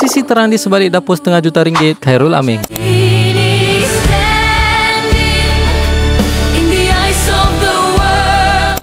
sisi terang di sebalik dapur setengah juta ringgit, Khairul Aming.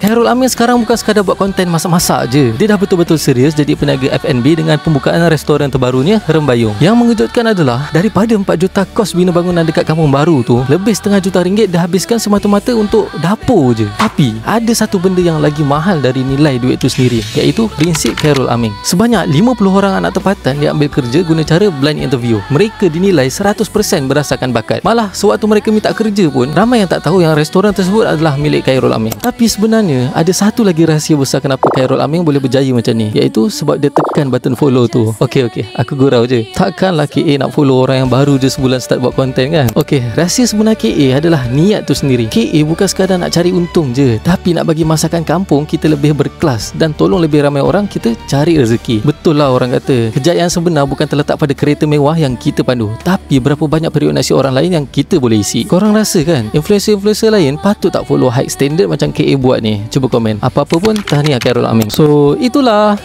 Khairul Aming sekarang bukan sekadar buat konten masak-masak je. Dia dah betul-betul serius jadi peniaga F&B dengan pembukaan restoran terbarunya, Rembayung. Yang mengejutkan adalah daripada 4 juta kos bina bangunan dekat Kampung Baru tu, lebih setengah juta ringgit dah habiskan semata-mata untuk dapur je. Tapi ada satu benda yang lagi mahal dari nilai duit tu sendiri, iaitu prinsip Khairul Aming. Sebanyak 50 orang anak tempatan dia ambil kerja guna cara blind interview. Mereka dinilai 100% berdasarkan bakat. Malah sewaktu mereka minta kerja pun, ramai yang tak tahu yang restoran tersebut adalah milik Khairul Aming. Tapi sebenarnya ada satu lagi rahsia besar kenapa Khairul Aming boleh berjaya macam ni, iaitu sebab dia tekan button follow tu. Okey, aku gurau je. Takkanlah KA nak follow orang yang baru je sebulan start buat konten kan? Okey, rahsia sebenar KA adalah niat tu sendiri. KA bukan sekadar nak cari untung je, tapi nak bagi masakan kampung kita lebih berkelas dan tolong lebih ramai orang kita cari rezeki. Betul lah orang kata, kejayaan sebenar bukan terletak pada kereta mewah yang kita pandu, tapi berapa banyak periuk nasi orang lain yang kita boleh isi. Korang rasa kan, influencer-influencer lain patut tak follow high standard macam KA buat ni? Cuba komen. Apa-apa pun tahniah Khairul Aming. So itulah.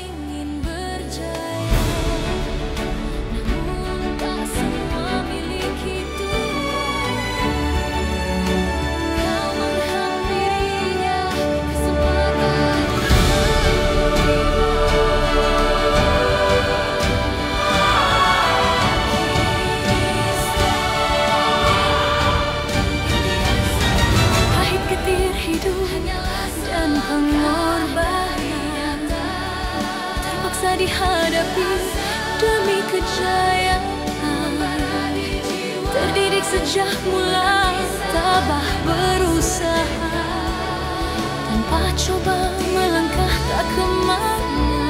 Dihadapi demi kejayaan, terdidik sejak mula, tabah berusaha tanpa coba melangkah tak kemana.